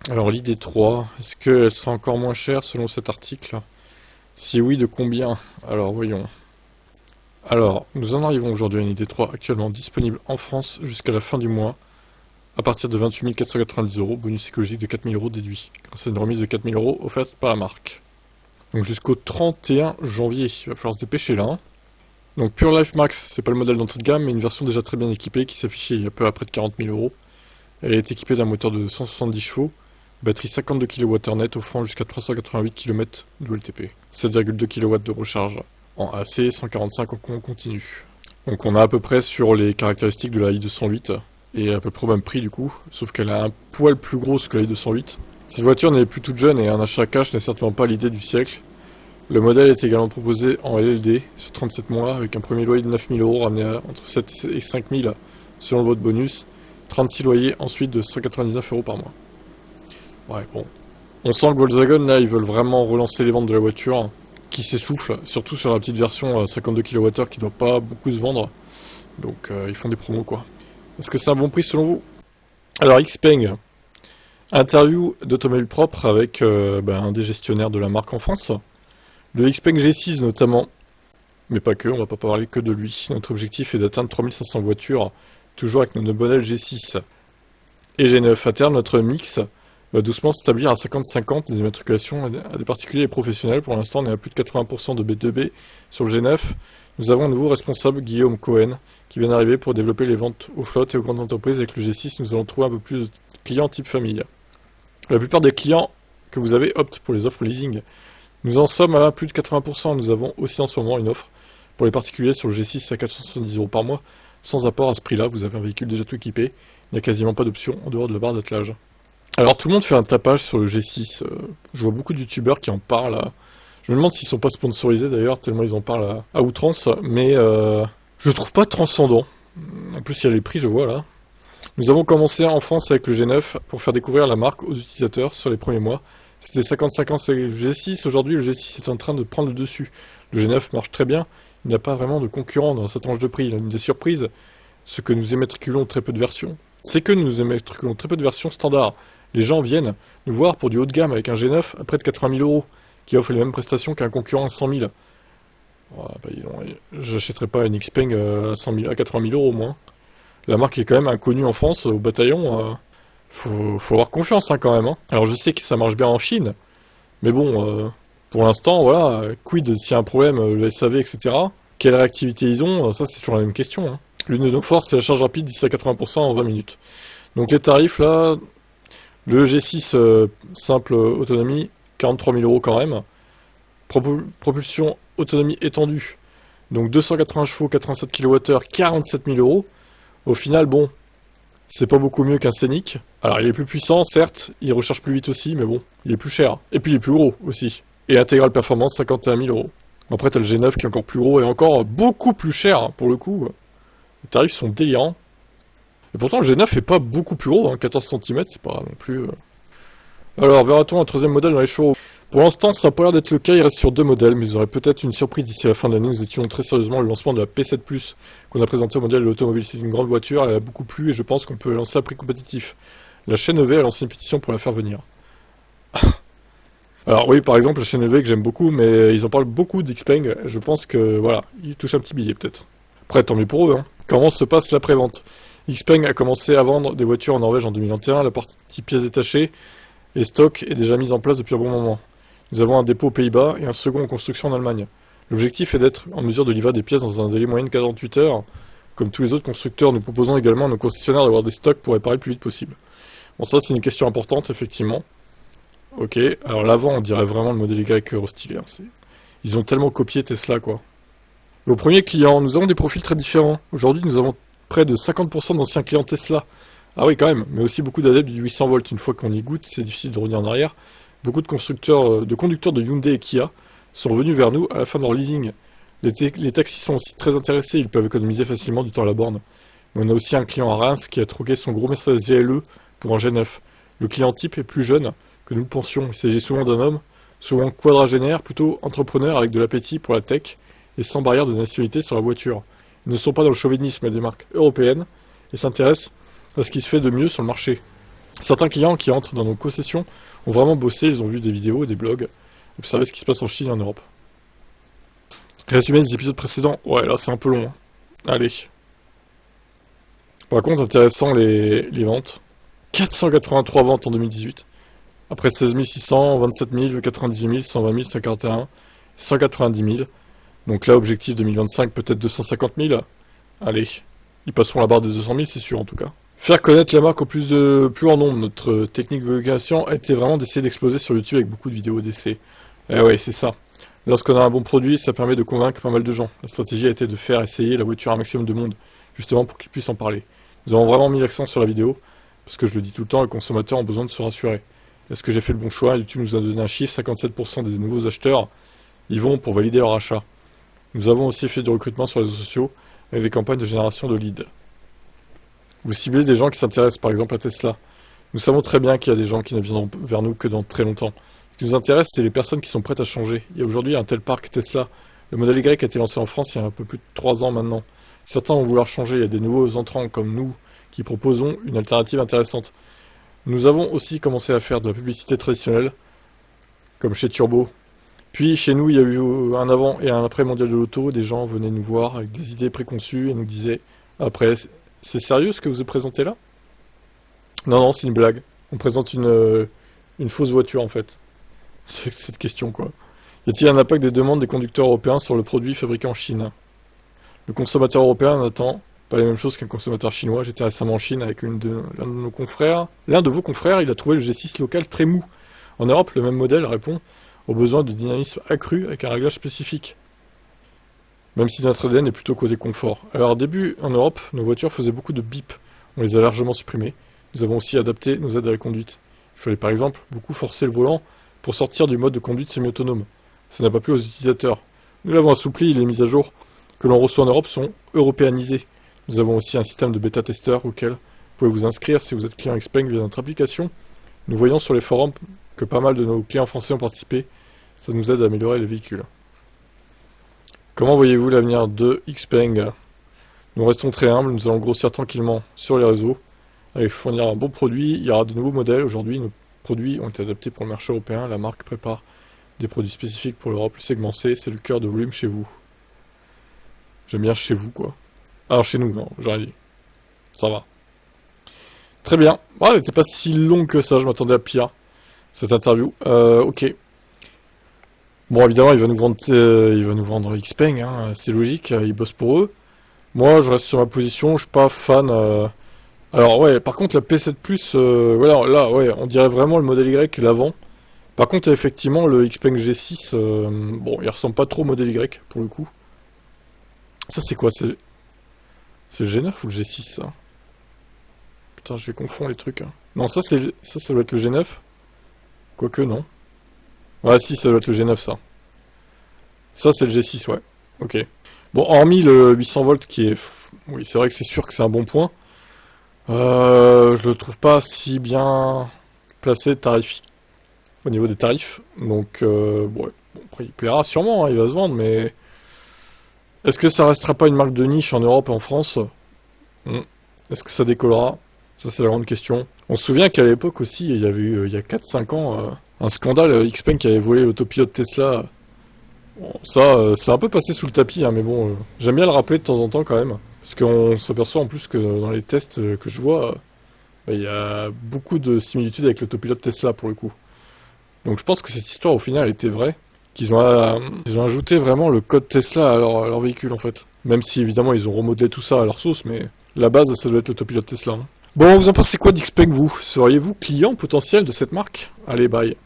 Alors l'ID3, est-ce qu'elle sera encore moins chère selon cet article? Si oui, de combien? Alors voyons. Alors, nous en arrivons aujourd'hui à une ID3 actuellement disponible en France jusqu'à la fin du mois, à partir de 28 490 euros, bonus écologique de 4 000 euros déduit, grâce à une remise de 4 000 euros offerte par la marque. Donc jusqu'au 31 janvier, il va falloir se dépêcher là, hein. Donc Pure Life Max, c'est pas le modèle d'entrée de gamme, mais une version déjà très bien équipée qui s'affichait il y a peu à près de 40 000 euros. Elle est équipée d'un moteur de 170 chevaux, batterie 52 kWh net offrant jusqu'à 388 km d'OLTP, 7,2 kW de recharge en AC, 145 en continu. Donc on a à peu près sur les caractéristiques de la i208, et à peu près au même prix du coup, sauf qu'elle a un poil plus grosse que la i208. Cette voiture n'est plus toute jeune et un achat cash n'est certainement pas l'idée du siècle. Le modèle est également proposé en LLD sur 37 mois avec un premier loyer de 9 000 euros ramené à entre 7 et 5 000 selon le vote bonus, 36 loyers ensuite de 199 euros par mois. Ouais, bon. On sent que Volkswagen, là, ils veulent vraiment relancer les ventes de la voiture, qui s'essouffle, surtout sur la petite version 52 kWh qui doit pas beaucoup se vendre. Donc, ils font des promos, quoi. Est-ce que c'est un bon prix selon vous? Alors, Xpeng, interview d'Automobile Propre avec un des gestionnaires de la marque en France. Le Xpeng G6 notamment, mais pas que, on va pas parler que de lui. Notre objectif est d'atteindre 3500 voitures, toujours avec notre modèle G6 et G9. À terme, notre mix va doucement s'établir à 50-50 des immatriculations à des particuliers et professionnels. Pour l'instant, on est à plus de 80% de B2B sur le G9. Nous avons un nouveau responsable, Guillaume Cohen, qui vient d'arriver pour développer les ventes aux flottes et aux grandes entreprises. Avec le G6, nous allons trouver un peu plus de clients type famille. La plupart des clients que vous avez optent pour les offres leasing. Nous en sommes à plus de 80%. Nous avons aussi en ce moment une offre pour les particuliers sur le G6 à 470 euros par mois. Sans apport à ce prix-là, vous avez un véhicule déjà tout équipé. Il n'y a quasiment pas d'option en dehors de la barre d'attelage. Alors tout le monde fait un tapage sur le G6. Je vois beaucoup de youtubeurs qui en parlent. Je me demande s'ils sont pas sponsorisés d'ailleurs, tellement ils en parlent à outrance. Mais je le trouve pas transcendant. En plus, il y a les prix, je vois là. Nous avons commencé en France avec le G9 pour faire découvrir la marque aux utilisateurs sur les premiers mois. C'était 50-50 avec le G6. Aujourd'hui, le G6 est en train de prendre le dessus. Le G9 marche très bien. Il n'y a pas vraiment de concurrent dans cette tranche de prix. Il y a une des surprises, ce que nous immatriculons très peu de versions. C'est que nous immatriculons très peu de versions standards. Les gens viennent nous voir pour du haut de gamme avec un G9 à près de 80 000 euros, qui offre les mêmes prestations qu'un concurrent à 100 000. J'achèterais pas une Xpeng à 80 000 euros au moins. La marque est quand même inconnue en France, au bataillon. Faut avoir confiance hein, quand même. Hein. Alors je sais que ça marche bien en Chine, mais bon, pour l'instant, voilà, quid s'il y a un problème, le SAV, etc. Quelle réactivité ils ont, ça c'est toujours la même question. Hein. L'une de nos forces, c'est la charge rapide 10 à 80% en 20 minutes. Donc les tarifs là, le G6 simple autonomie, 43 000 euros quand même. Propulsion autonomie étendue, donc 280 chevaux, 87 kWh, 47 000 euros. Au final, bon, c'est pas beaucoup mieux qu'un Scénic. Alors il est plus puissant, certes, il recharge plus vite aussi, mais bon, il est plus cher. Et puis il est plus gros aussi. Et Intégral Performance, 51 000 euros. Après t'as le G9 qui est encore plus gros et encore beaucoup plus cher, pour le coup. Les tarifs sont délirants. Et pourtant le G9 est pas beaucoup plus gros, hein, 14 cm, c'est pas non plus... Alors, verra-t-on un troisième modèle dans les showrooms? Pour l'instant, ça n'a pas l'air d'être le cas, il reste sur 2 modèles, mais vous aurez peut-être une surprise d'ici la fin d'année. Nous étions très sérieusement le lancement de la P7 Plus qu'on a présenté au mondial de l'automobile. C'est une grande voiture, elle a beaucoup plu et je pense qu'on peut lancer à prix compétitif. La chaîne EV a lancé une pétition pour la faire venir. Alors oui, par exemple, la chaîne EV que j'aime beaucoup, mais ils en parlent beaucoup d'Xpeng. Je pense que, voilà, ils touchent un petit billet peut-être. Après, tant mieux pour eux. Hein. Comment se passe la prévente? Xpeng a commencé à vendre des voitures en Norvège en 2021, la partie pièces détachées et stock est déjà mise en place depuis un bon moment. Nous avons un dépôt aux Pays-Bas et un second en construction en Allemagne. L'objectif est d'être en mesure de livrer des pièces dans un délai moyen de 48 heures. Comme tous les autres constructeurs, nous proposons également à nos concessionnaires d'avoir des stocks pour réparer le plus vite possible. Bon, ça c'est une question importante, effectivement. Ok, alors l'avant, on dirait vraiment le modèle Y restylé. Ils ont tellement copié Tesla, quoi. Vos premiers clients, nous avons des profils très différents. Aujourd'hui, nous avons près de 50% d'anciens clients Tesla. Ah oui, quand même, mais aussi beaucoup d'adeptes du 800 volts. Une fois qu'on y goûte, c'est difficile de revenir en arrière. Beaucoup de conducteurs de Hyundai et Kia sont venus vers nous à la fin de leur leasing. Les taxis sont aussi très intéressés, ils peuvent économiser facilement du temps à la borne. Mais on a aussi un client à Reims qui a troqué son gros Mercedes GLE pour un G9. Le client type est plus jeune que nous le pensions. Il s'agit souvent d'un homme, souvent quadragénaire, plutôt entrepreneur avec de l'appétit pour la tech et sans barrière de nationalité sur la voiture. Ils ne sont pas dans le chauvinisme des marques européennes et s'intéressent à ce qui se fait de mieux sur le marché. Certains clients qui entrent dans nos concessions ont vraiment bossé, ils ont vu des vidéos, des blogs, observé ce qui se passe en Chine et en Europe. Résumé des épisodes précédents, ouais là c'est un peu long. Hein. Allez. Par contre, intéressant les ventes. 483 ventes en 2018. Après 16 600, 27 000, 98 000, 120 000, 141, 190 000. Donc là, objectif 2025, peut-être 250 000. Allez, ils passeront la barre des 200 000, c'est sûr en tout cas. Faire connaître la marque au plus grand nombre. Notre technique de communication a été vraiment d'essayer d'exploser sur YouTube avec beaucoup de vidéos d'essais. Eh ouais, c'est ça. Lorsqu'on a un bon produit, ça permet de convaincre pas mal de gens. La stratégie a été de faire essayer la voiture à un maximum de monde, justement pour qu'ils puissent en parler. Nous avons vraiment mis l'accent sur la vidéo, parce que je le dis tout le temps, les consommateurs ont besoin de se rassurer. Est-ce que j'ai fait le bon choix? YouTube nous a donné un chiffre, 57% des nouveaux acheteurs y vont pour valider leur achat. Nous avons aussi fait du recrutement sur les réseaux sociaux, avec des campagnes de génération de leads. Vous ciblez des gens qui s'intéressent par exemple à Tesla. Nous savons très bien qu'il y a des gens qui ne viendront vers nous que dans très longtemps. Ce qui nous intéresse, c'est les personnes qui sont prêtes à changer. Il y a aujourd'hui un tel parc Tesla. Le modèle Y a été lancé en France il y a un peu plus de 3 ans maintenant. Certains vont vouloir changer. Il y a des nouveaux entrants comme nous qui proposons une alternative intéressante. Nous avons aussi commencé à faire de la publicité traditionnelle, comme chez Turbo. Puis chez nous, il y a eu un avant et un après mondial de l'auto. Des gens venaient nous voir avec des idées préconçues et nous disaient « Après, c'est sérieux ce que vous présentez là ?» Non, non, c'est une blague. On présente une fausse voiture en fait. C'est cette question quoi. Y a-t-il un impact des demandes des conducteurs européens sur le produit fabriqué en Chine? Le consommateur européen n'attend pas les mêmes choses qu'un consommateur chinois. J'étais récemment en Chine avec l'un de nos confrères. L'un de vos confrères, il a trouvé le G6 local très mou. En Europe, le même modèle répond aux besoins de dynamisme accru avec un réglage spécifique. Même si notre ADN est plutôt côté confort. Alors au début, en Europe, nos voitures faisaient beaucoup de bip. On les a largement supprimées. Nous avons aussi adapté nos aides à la conduite. Il fallait par exemple beaucoup forcer le volant pour sortir du mode de conduite semi-autonome. Ça n'a pas plu aux utilisateurs. Nous l'avons assoupli et les mises à jour que l'on reçoit en Europe sont européanisées. Nous avons aussi un système de bêta-testeur auquel vous pouvez vous inscrire si vous êtes client Xpeng via notre application. Nous voyons sur les forums que pas mal de nos clients français ont participé. Ça nous aide à améliorer les véhicules. Comment voyez-vous l'avenir de Xpeng? Nous restons très humbles, nous allons grossir tranquillement sur les réseaux, avec fournir un bon produit. Il y aura de nouveaux modèles. Aujourd'hui, nos produits ont été adaptés pour le marché européen. La marque prépare des produits spécifiques pour l'Europe. Le segment C, c'est le cœur de volume chez vous. J'aime bien chez vous, quoi. Alors chez nous, non, j'aurais dit. Ça va. Très bien. Bon, elle n'était pas si longue que ça, je m'attendais à pire, cette interview. Ok. Bon, évidemment, il va nous vendre Xpeng, hein, c'est logique, il bosse pour eux. Moi, je reste sur ma position, je suis pas fan. Alors ouais, par contre, la P7 Plus, voilà, là, ouais, on dirait vraiment le modèle Y, l'avant. Par contre, effectivement, le Xpeng G6, bon, il ressemble pas trop au modèle Y, pour le coup. Ça, c'est quoi? C'est le G9 ou le G6, ça? Putain, je vais confondre les trucs. Hein. Non, ça doit être le G9. Quoique, non. Ouais, si, ça doit être le G9, ça. Ça, c'est le G6, ouais. Ok. Bon, hormis le 800 volts qui est... Oui, c'est vrai que c'est sûr que c'est un bon point. Je le trouve pas si bien placé au niveau des tarifs. Donc, bon, après, il plaira sûrement, hein, il va se vendre, mais... Est-ce que ça restera pas une marque de niche en Europe et en France? Est-ce que ça décollera? Ça, c'est la grande question. On se souvient qu'à l'époque aussi, il y avait eu, il y a 4-5 ans, un scandale, Xpeng qui avait volé l'autopilote Tesla. Bon, ça, c'est un peu passé sous le tapis, hein, mais bon, j'aime bien le rappeler de temps en temps quand même. Parce qu'on s'aperçoit en plus que dans les tests que je vois, il y a beaucoup de similitudes avec l'autopilote Tesla pour le coup. Donc je pense que cette histoire au final était vraie. Ils ont ajouté vraiment le code Tesla à leur véhicule en fait. Même si évidemment ils ont remodelé tout ça à leur sauce, mais la base ça doit être l'autopilote Tesla. Hein. Bon, vous en pensez quoi d'Xpeng vous? Seriez-vous client potentiel de cette marque? Allez, bye.